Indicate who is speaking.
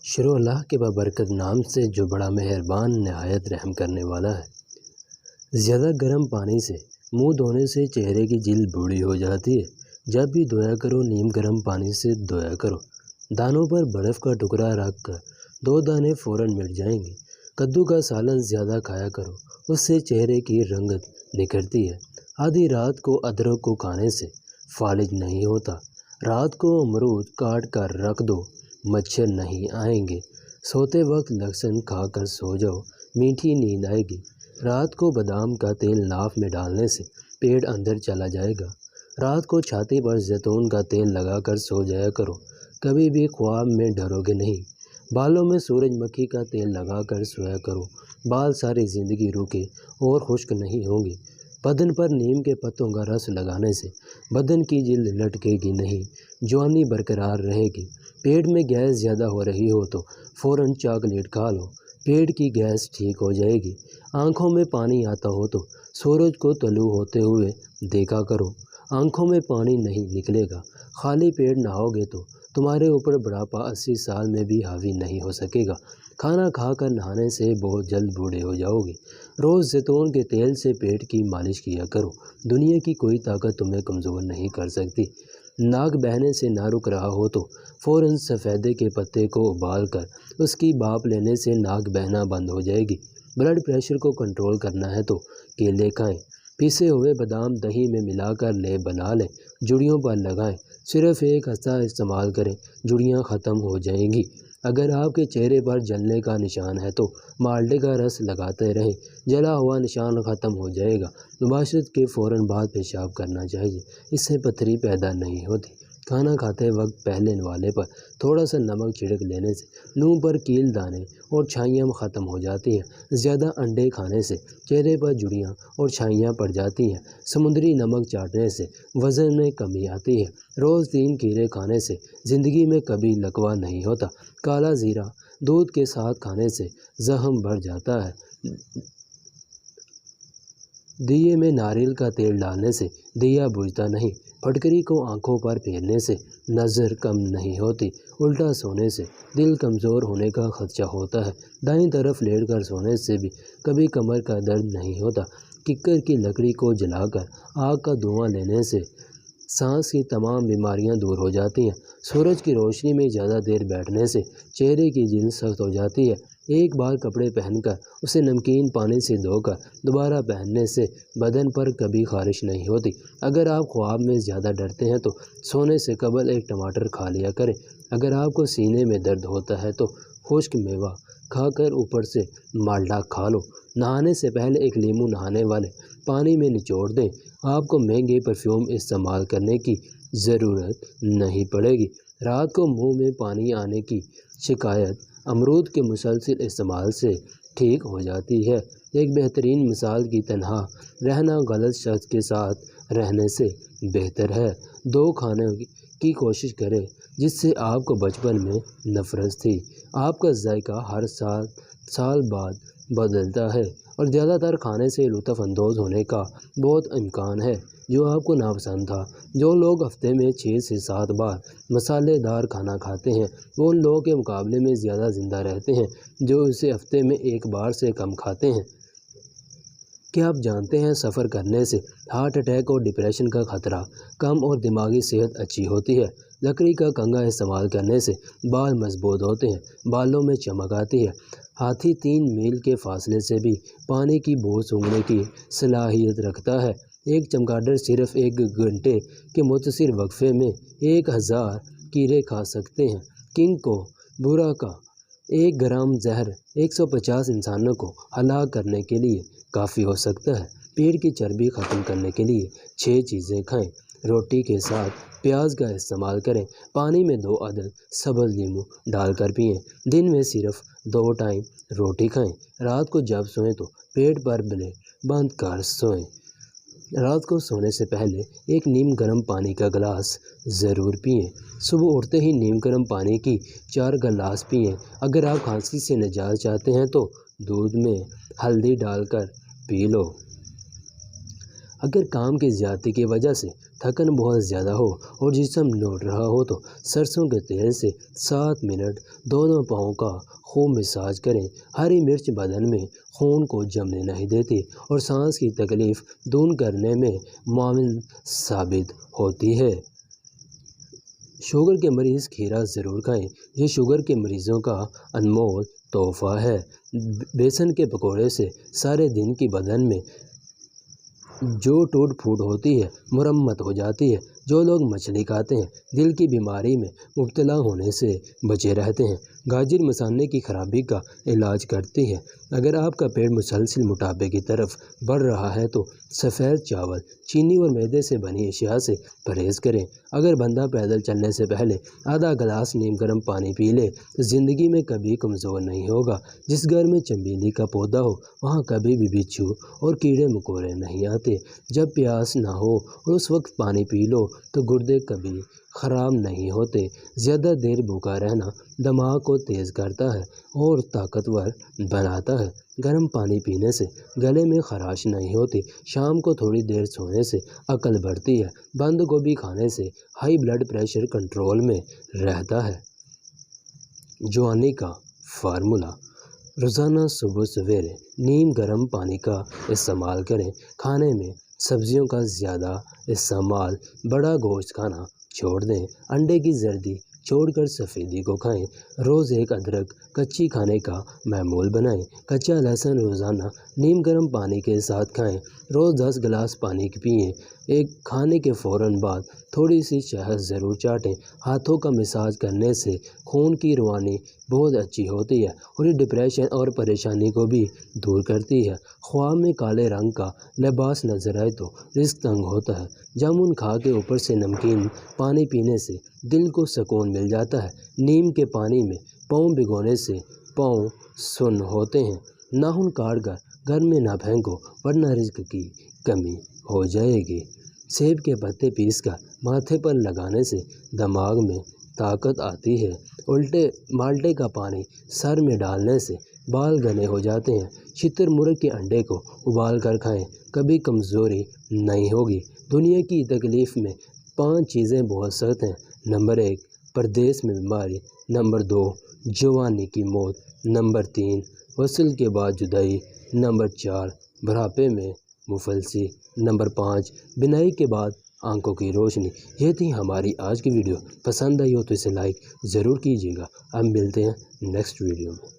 Speaker 1: شروع اللہ کے بابرکت نام سے جو بڑا مہربان نہایت رحم کرنے والا ہے۔ زیادہ گرم پانی سے منہ دھونے سے چہرے کی جلد بوڑھی ہو جاتی ہے۔ جب بھی دھویا کرو نیم گرم پانی سے دھویا کرو۔ دانوں پر برف کا ٹکڑا رکھ کر 2 دانے فوراً مٹ جائیں گے۔ کدو کا سالن زیادہ کھایا کرو، اس سے چہرے کی رنگت نکھرتی ہے۔ آدھی رات کو ادرک کو کھانے سے فالج نہیں ہوتا۔ رات کو امرود کاٹ کر رکھ دو، مچھر نہیں آئیں گے۔ سوتے وقت لہسن کھا کر سو جاؤ، میٹھی نیند آئے گی۔ رات کو بادام کا تیل ناف میں ڈالنے سے پیٹ اندر چلا جائے گا۔ رات کو چھاتی پر زیتون کا تیل لگا کر سو جایا کرو، کبھی بھی خواب میں ڈرو گے نہیں۔ بالوں میں سورج مکھی کا تیل لگا کر سویا کرو، بال ساری زندگی روکھے اور خشک نہیں ہوں گے۔ بدن پر نیم کے پتوں کا رس لگانے سے بدن کی جلد لٹکے گی نہیں، جوانی برقرار رہے گی۔ پیٹ میں گیس زیادہ ہو رہی ہو تو فوراً چاکلیٹ کھا لو، پیٹ کی گیس ٹھیک ہو جائے گی۔ آنکھوں میں پانی آتا ہو تو سورج کو طلوع ہوتے ہوئے دیکھا کرو، آنکھوں میں پانی نہیں نکلے گا۔ خالی پیٹ نہاؤ گے تو تمہارے اوپر بڑھاپا 80 سال میں بھی حاوی نہیں ہو سکے گا۔ کھانا کھا کر نہانے سے بہت جلد بوڑھے ہو جاؤ گے۔ روز زیتون کے تیل سے پیٹ کی مالش کیا کرو، دنیا کی کوئی طاقت تمہیں کمزور نہیں کر سکتی۔ ناک بہنے سے نہ رک رہا ہو تو فوراً سفیدے کے پتے کو ابال کر اس کی بھاپ لینے سے ناک بہنا بند ہو جائے گی۔ بلڈ پریشر کو کنٹرول کرنا ہے تو کیلے کھائیں، پیسے ہوئے بادام دہی میں ملا کر لیپ بنا لیں، جڑیوں پر لگائیں۔ صرف 1 ہفتہ استعمال کریں، جڑیاں ختم ہو جائیں گی۔ اگر آپ کے چہرے پر جلنے کا نشان ہے تو مالٹے کا رس لگاتے رہیں، جلا ہوا نشان ختم ہو جائے گا۔ مباشرت کے فوراً بعد پیشاب کرنا چاہیے، اس سے پتھری پیدا نہیں ہوتی۔ کھانا کھاتے وقت پہلے نوالے پر تھوڑا سا نمک چھڑک لینے سے منہ پر کیل دانے اور چھائیاں ختم ہو جاتی ہیں۔ زیادہ انڈے کھانے سے چہرے پر جھریاں اور چھائیاں پڑ جاتی ہیں۔ سمندری نمک چاٹنے سے وزن میں کمی آتی ہے۔ روز 3 کھیرے کھانے سے زندگی میں کبھی لکوہ نہیں ہوتا۔ کالا زیرہ دودھ کے ساتھ کھانے سے زخم بڑھ جاتا ہے۔ دیے میں ناریل کا تیل ڈالنے سے دیا بجھتا نہیں۔ پھٹکری کو آنکھوں پر پھیرنے سے نظر کم نہیں ہوتی۔ الٹا سونے سے دل کمزور ہونے کا خدشہ ہوتا ہے۔ دائیں طرف لیٹ کر سونے سے بھی کبھی کمر کا درد نہیں ہوتا۔ ککر کی لکڑی کو جلا کر آگ کا دھواں لینے سے سانس کی تمام بیماریاں دور ہو جاتی ہیں۔ سورج کی روشنی میں زیادہ دیر بیٹھنے سے چہرے کی جلد سخت ہو جاتی ہے۔ ایک بار کپڑے پہن کر اسے نمکین پانی سے دھو کر دوبارہ پہننے سے بدن پر کبھی خارش نہیں ہوتی۔ اگر آپ خواب میں زیادہ ڈرتے ہیں تو سونے سے قبل 1 ٹماٹر کھا لیا کریں۔ اگر آپ کو سینے میں درد ہوتا ہے تو خشک میوہ کھا کر اوپر سے مالٹا کھا لو۔ نہانے سے پہلے 1 لیموں نہانے والے پانی میں نچوڑ دیں، آپ کو مہنگے پرفیوم استعمال کرنے کی ضرورت نہیں پڑے گی۔ رات کو منہ میں پانی آنے کی شکایت امرود کے مسلسل استعمال سے ٹھیک ہو جاتی ہے۔ ایک بہترین مثال کی تنہا رہنا غلط شخص کے ساتھ رہنے سے بہتر ہے۔ 2 کھانے کی کوشش کریں جس سے آپ کو بچپن میں نفرت تھی۔ آپ کا ذائقہ ہر سال بعد بدلتا ہے اور زیادہ تر کھانے سے لطف اندوز ہونے کا بہت امکان ہے جو آپ کو ناپسند تھا۔ جو لوگ ہفتے میں 6 سے 7 بار مسالے دار کھانا کھاتے ہیں وہ ان لوگوں کے مقابلے میں زیادہ زندہ رہتے ہیں جو اسے ہفتے میں 1 بار سے کم کھاتے ہیں۔ کیا آپ جانتے ہیں سفر کرنے سے ہارٹ اٹیک اور ڈپریشن کا خطرہ کم اور دماغی صحت اچھی ہوتی ہے؟ لکڑی کا کنگھا استعمال کرنے سے بال مضبوط ہوتے ہیں، بالوں میں چمک آتی ہے۔ ہاتھی 3 میل کے فاصلے سے بھی پانی کی بو سونگھنے کی صلاحیت رکھتا ہے۔ ایک چمگادڑ صرف 1 گھنٹے کے مختصر وقفے میں 1000 کیڑے کھا سکتے ہیں۔ کنگ کوبرا کا 1 گرام زہر 150 انسانوں کو ہلاک کرنے کے لیے کافی ہو سکتا ہے۔ پیٹ کی چربی ختم کرنے کے لیے 6 چیزیں کھائیں۔ روٹی کے ساتھ پیاز کا استعمال کریں۔ پانی میں 2 عدد سبز لیموں ڈال کر پئیں۔ دن میں صرف 2 ٹائم روٹی کھائیں۔ رات کو جب سوئیں تو پیٹ پر بلیڈ بند کر سوئیں۔ رات کو سونے سے پہلے 1 نیم گرم پانی کا گلاس ضرور پئیں۔ صبح اٹھتے ہی نیم گرم پانی کی 4 گلاس پئیں۔ اگر آپ کھانسی سے نجات چاہتے ہیں تو دودھ میں ہلدی ڈال کر پی لو۔ اگر کام کی زیادتی کی وجہ سے تھکن بہت زیادہ ہو اور جسم لوٹ رہا ہو تو سرسوں کے تیل سے 7 منٹ دونوں پاؤں کا خوب مساج کریں۔ ہری مرچ بدن میں خون کو جمنے نہیں دیتی اور سانس کی تکلیف دور کرنے میں معاون ثابت ہوتی ہے۔ شوگر کے مریض کھیرا ضرور کھائیں، یہ شوگر کے مریضوں کا انمول تحفہ ہے۔ بیسن کے پکوڑے سے سارے دن کی بدن میں جو ٹوٹ پھوٹ ہوتی ہے مرمت ہو جاتی ہے۔ جو لوگ مچھلی کھاتے ہیں دل کی بیماری میں مبتلا ہونے سے بچے رہتے ہیں۔ گاجر مثانے کی خرابی کا علاج کرتی ہے۔ اگر آپ کا پیٹ مسلسل موٹاپے کی طرف بڑھ رہا ہے تو سفید چاول، چینی اور میدے سے بنی اشیاء سے پرہیز کریں۔ اگر بندہ پیدل چلنے سے پہلے آدھا گلاس نیم گرم پانی پی لے تو زندگی میں کبھی کمزور نہیں ہوگا۔ جس گھر میں چنبیلی کا پودا ہو وہاں کبھی بھی بچھو اور کیڑے مکوڑے نہیں آتے۔ جب پیاس نہ ہو اور اس وقت پانی پی لو تو گردے کبھی خراب نہیں ہوتے۔ زیادہ دیر بھوکا رہنا دماغ کو تیز کرتا ہے اور طاقتور بناتا ہے۔ گرم پانی پینے سے گلے میں خراش نہیں ہوتی۔ شام کو تھوڑی دیر سونے سے عقل بڑھتی ہے۔ بند گوبھی کھانے سے ہائی بلڈ پریشر کنٹرول میں رہتا ہے۔ جوانی کا فارمولہ: روزانہ صبح سویرے نیم گرم پانی کا استعمال کریں۔ کھانے میں سبزیوں کا زیادہ استعمال، بڑا گوشت کھانا چھوڑ دیں۔ انڈے کی زردی چھوڑ کر سفیدی کو کھائیں۔ روز ایک ادرک کچی کھانے کا معمول بنائیں۔ کچا لہسن روزانہ نیم گرم پانی کے ساتھ کھائیں۔ روز 10 گلاس پانی پئیں۔ ایک کھانے کے فوراً بعد تھوڑی سی شہد ضرور چاٹیں۔ ہاتھوں کا مساج کرنے سے خون کی روانی بہت اچھی ہوتی ہے اور یہ ڈپریشن اور پریشانی کو بھی دور کرتی ہے۔ خواب میں کالے رنگ کا لباس نظر آئے تو رزق تنگ ہوتا ہے۔ جامن کھا کے اوپر سے نمکین پانی پینے سے دل کو سکون مل جاتا ہے۔ نیم کے پانی میں پاؤں بھگونے سے پاؤں سن ہوتے ہیں۔ ناخن کاٹ کر گھر میں نہ پھینکو ورنہ رزق کی کمی ہو جائے گی۔ سیب کے پتے پیس کر ماتھے پر لگانے سے دماغ میں طاقت آتی ہے۔ مالٹے کا پانی سر میں ڈالنے سے بال گھنے ہو جاتے ہیں۔ شتر مرغ کے انڈے کو ابال کر کھائیں، کبھی کمزوری نہیں ہوگی۔ دنیا کی تکلیف میں 5 چیزیں بہت سخت ہیں۔ نمبر 1 پردیس میں بیماری، نمبر 2 جوانی کی موت، نمبر 3 وصل کے بعد جدائی، نمبر 4 بڑھاپے میں مفلسی، نمبر 5 بینائی کے بعد آنکھوں کی روشنی۔ یہ تھی ہماری آج کی ویڈیو۔ پسند آئی ہو تو اسے لائک ضرور کیجیے گا۔ اب ملتے ہیں نیکسٹ ویڈیو میں۔